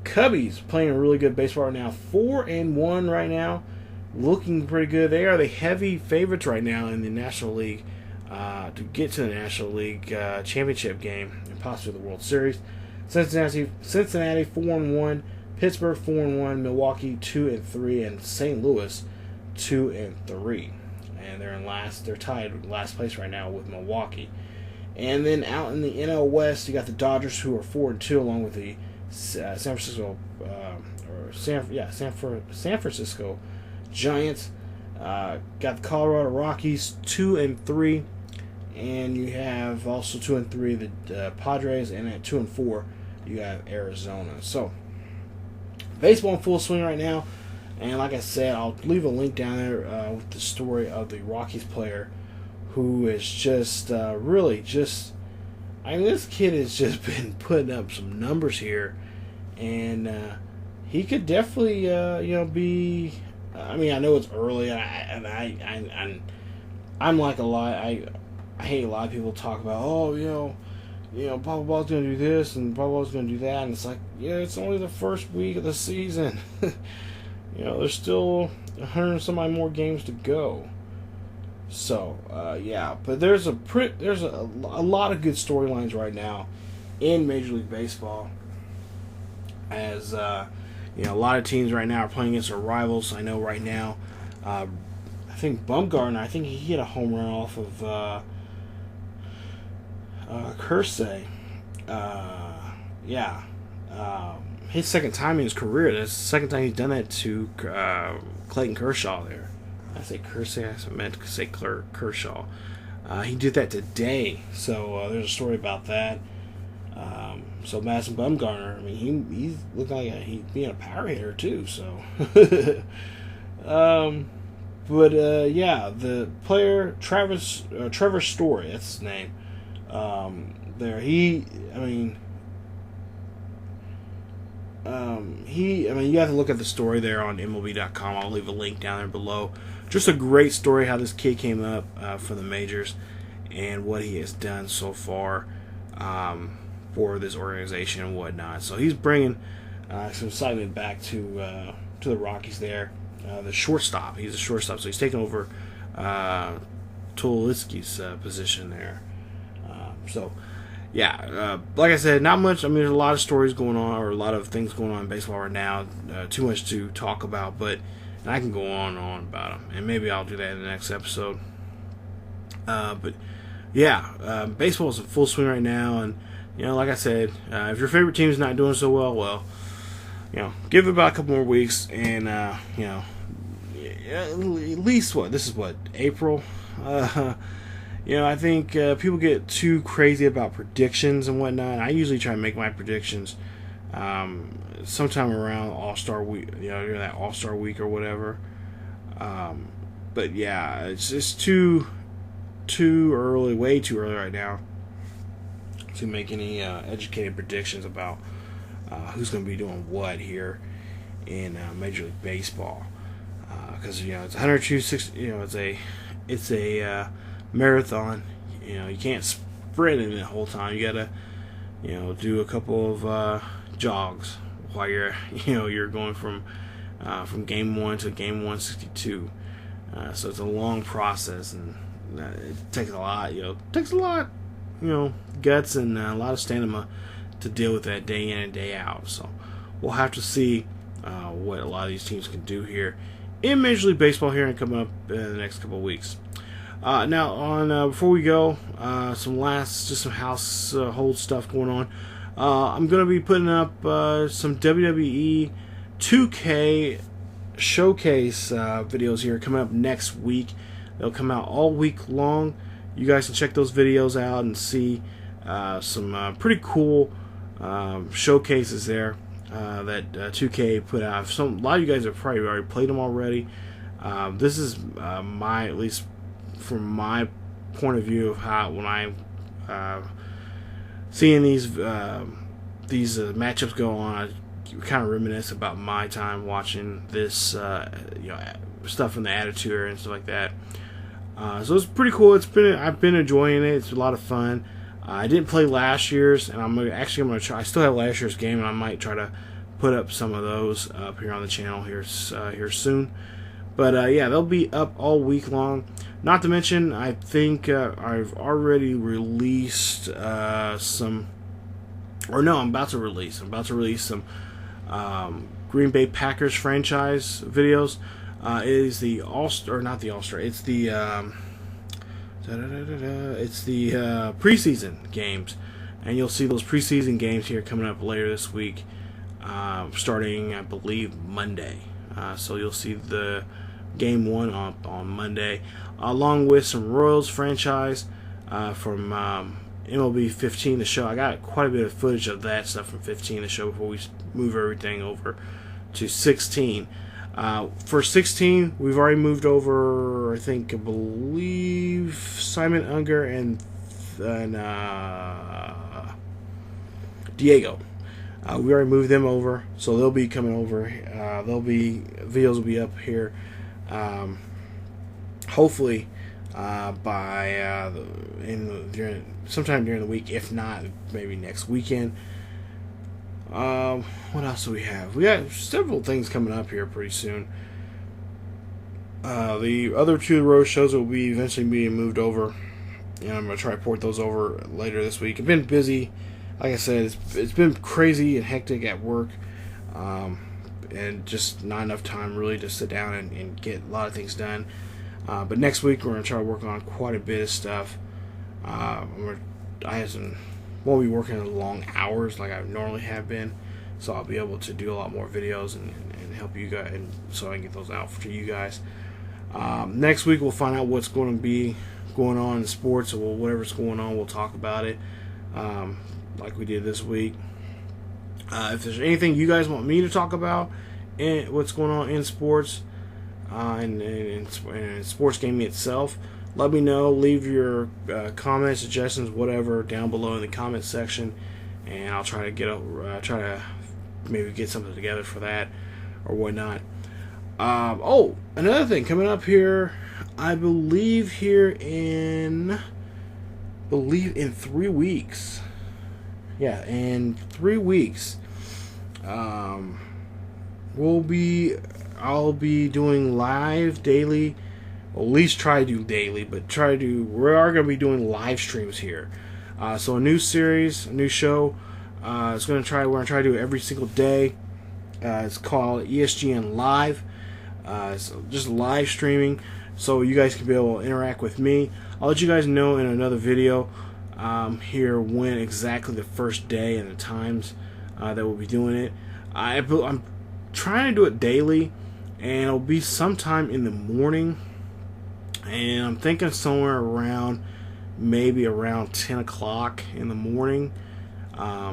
Cubbies playing a really good baseball right now. 4-1 right now. Looking pretty good. They are the heavy favorites right now in the National League to get to the National League championship game and possibly the World Series. Cincinnati 4-1, Pittsburgh 4-1, Milwaukee 2-3, and St. Louis 2-3. And they're in last. They're tied last place right now with Milwaukee. And then out in the NL West, you got the Dodgers who are 4-2, along with the San Francisco Giants. Got the Colorado Rockies 2-3, and you have also 2-3 the Padres, and at 2-4 you have Arizona. So baseball in full swing right now, and like I said, I'll leave a link down there with the story of the Rockies player who is just really just. I mean, this kid has just been putting up some numbers here, and he could definitely be. I mean, I know it's early, I'm like a lot. I hate a lot of people talk about, blah blah blah's gonna do this and blah blah's gonna do that, and it's like, yeah, it's only the first week of the season. There's still 100 and some odd more games to go. So but there's a lot of good storylines right now in Major League Baseball, as a lot of teams right now are playing against their rivals. I know right now, I think Bumgarner, I think he hit a home run off of Kersey. His second time in his career. That's the second time he's done that to Clayton Kershaw there. I say Kersey, I meant to say Kershaw. He did that today, so there's a story about that. So Madison Bumgarner, I mean, he's looking like he's being a power hitter too. So, the player Trevor Story, that's his name. You have to look at the story there on MLB.com. I'll leave a link down there below. Just a great story how this kid came up for the majors and what he has done so far for this organization and whatnot. So he's bringing some excitement back to the Rockies there. The shortstop. He's a shortstop, so he's taking over Tulowitzki's position there. Like I said, not much. I mean, there's a lot of stories going on, or a lot of things going on in baseball right now. Too much to talk about, but I can go on and on about them, and maybe I'll do that in the next episode. Baseball is in full swing right now, and like I said, if your favorite team is not doing so well, give it about a couple more weeks, and at least this is April. I think people get too crazy about predictions and whatnot. I usually try to make my predictions sometime around All-Star Week, during that All-Star Week or whatever. It's just too early, way too early right now to make any educated predictions about who's going to be doing what here in Major League Baseball. Because it's 102.6. It's a marathon. You can't sprint in the whole time. You gotta do a couple of jogs while you're going from game 1 to game 162. So it's a long process, and it takes a lot. Guts and a lot of stamina to deal with that day in and day out. So we'll have to see what a lot of these teams can do here in Major League Baseball here and coming up in the next couple of weeks. Now, before we go, some household stuff going on. I'm going to be putting up some WWE 2K showcase videos here coming up next week. They'll come out all week long. You guys can check those videos out and see some pretty cool showcases there that 2K put out. A lot of you guys have probably already played them already. This is at least from my point of view of how when I seeing these matchups go on, I kind of reminisce about my time watching this stuff in the Attitude Era and stuff like that. So it's pretty cool. I've been enjoying it. It's a lot of fun. I didn't play last year's, and I'm gonna try. I still have last year's game, and I might try to put up some of those up here on the channel here soon. But yeah, they'll be up all week long. Not to mention, I think I've already released some. Or no, I'm about to release some Green Bay Packers franchise videos. It is the All-Star, not the All-Star. It's the preseason games, and you'll see those preseason games here coming up later this week, starting I believe Monday. So you'll see the game 1 on Monday, along with some Royals franchise from MLB 15, the show. I got quite a bit of footage of that stuff from 15, the show, before we move everything over to 16. For 16, we've already moved over, I believe, Simon Unger and Diego. We already moved them over, so they'll be coming over. Videos will be up here, hopefully sometime during the week, if not maybe next weekend. What else do we have? We got several things coming up here pretty soon. The other 2 road shows will be eventually being moved over, and I'm going to try to port those over later this week. I've been busy. Like I said, it's been crazy and hectic at work, and just not enough time really to sit down and get a lot of things done. But next week we're going to try to work on quite a bit of stuff. Won't be working in long hours like I normally have been, so I'll be able to do a lot more videos and help you guys, and so I can get those out to you guys. Next week we'll find out what's going to be going on in sports, or whatever's going on, we'll talk about it, like we did this week. If there's anything you guys want me to talk about and what's going on in sports, and sports gaming itself, let me know. Leave your comments, suggestions, whatever, down below in the comment section, and I'll try to maybe get something together for that or whatnot. Another thing coming up here, I believe in 3 weeks. Yeah, in 3 weeks, I'll be doing live daily. Well, at least try to do daily, but we are going to be doing live streams here. So a new series, a new show. We're going to try to do it every single day. It's called ESGN Live. It's just live streaming, so you guys can be able to interact with me. I'll let you guys know in another video here when exactly the first day and the times that we'll be doing it. I'm trying to do it daily, and it'll be sometime in the morning. And I'm thinking somewhere around 10 o'clock in the morning. I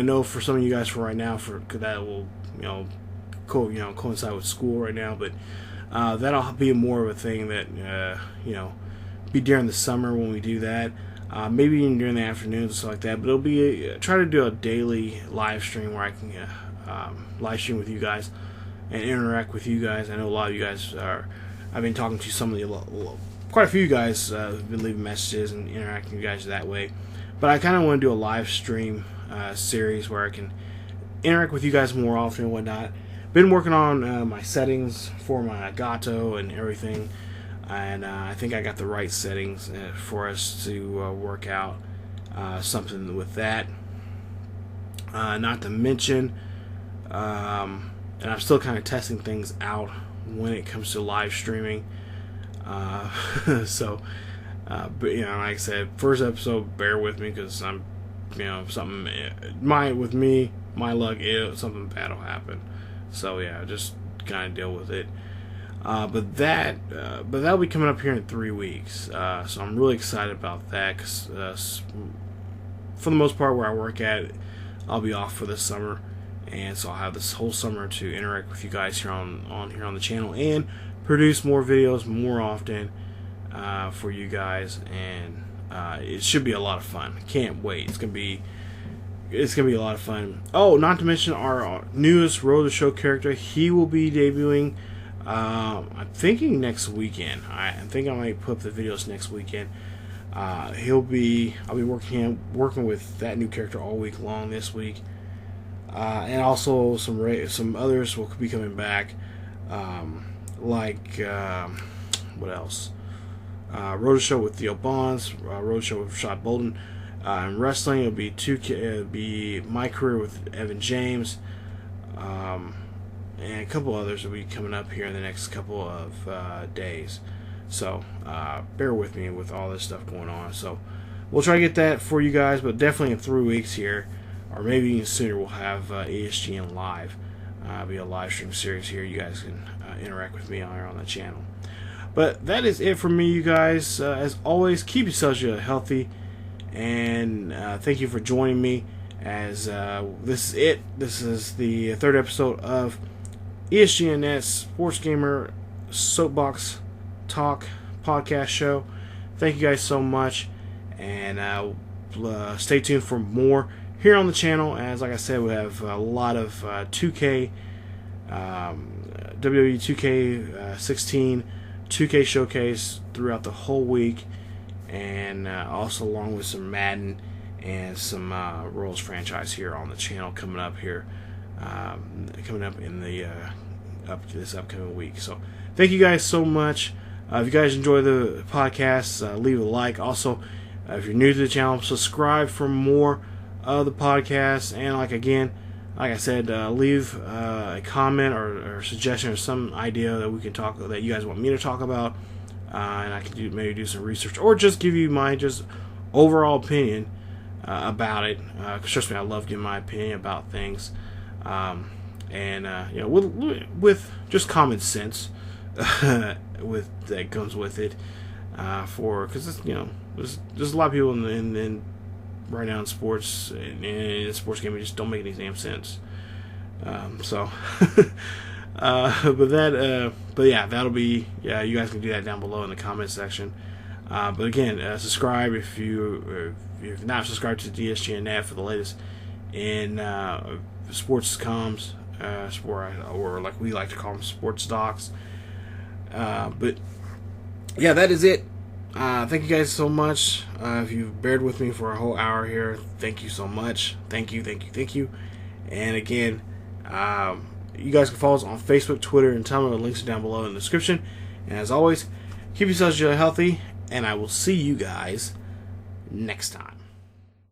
know for some of you guys for right now, that will coincide with school right now, but that'll be more of a thing that be during the summer when we do that. Maybe even during the afternoons and stuff like that. But it'll be try to do a daily live stream where I can live stream with you guys and interact with you guys. I know a lot of you guys are. I've been talking to quite a few of you guys who've been leaving messages and interacting with you guys that way. But I kind of want to do a live stream series where I can interact with you guys more often and whatnot. Been working on my settings for my Gato and everything, and I think I got the right settings for us to work out something with that. Not to mention, and I'm still kind of testing things out when it comes to live streaming. But like I said, first episode, bear with me because I'm, my luck is something bad will happen. So yeah, just kind of deal with it. But that'll be coming up here in 3 weeks. So I'm really excited about that because for the most part, where I work at, I'll be off for this summer. And so I'll have this whole summer to interact with you guys here on the channel and produce more videos more often for you guys, and it should be a lot of fun. Can't wait. It's gonna be a lot of fun. Oh, not to mention our newest Road to Show character. He will be debuting I'm thinking next weekend. I think I might put up the videos next weekend. I'll be working with that new character all week long this week, and also some others will be coming back, what else? Road Show with Theo Bonds, Road Show with Rashad, Bolden. In wrestling, it'll be My Career with Evan James, and a couple others will be coming up here in the next couple of days. So bear with me with all this stuff going on. So we'll try to get that for you guys, but definitely in 3 weeks here, or maybe even sooner, we'll have ESGN Live. It'll be a live stream series here. You guys can interact with me on the channel. But that is it for me, you guys. As always, keep yourselves healthy, and thank you for joining me. As this is it. This is the third episode of ESGNet Sports Gamer Soapbox Talk podcast show. Thank you guys so much, and stay tuned for more here on the channel. As like I said, we have a lot of 2K, WWE 2K16, 2K showcase throughout the whole week, and also along with some Madden and some Royals franchise here on the channel coming up here, coming up in the this upcoming week. So thank you guys so much. If you guys enjoy the podcast, leave a like. Also, if you're new to the channel, subscribe for more of the podcast. And like I said, leave a comment or suggestion or some idea that we can talk, that you guys want me to talk about, and I can maybe do some research, or just give you my overall opinion about it. Because trust me, I love giving my opinion about things, and with just common sense that comes with it. Because there's a lot of people in right now in sports and in sports gaming just don't make any damn sense. But that'll be, you guys can do that down below in the comment section. But again, subscribe if you've not subscribed to ESGNet for the latest in sports comms, or like we like to call them, sports docs. But yeah, that is it. Thank you guys so much. If you've bared with me for a whole hour here, thank you so much. Thank you. And again, you guys can follow us on Facebook, Twitter, and Tumblr. The links are down below in the description. And as always, keep yourselves healthy, and I will see you guys next time.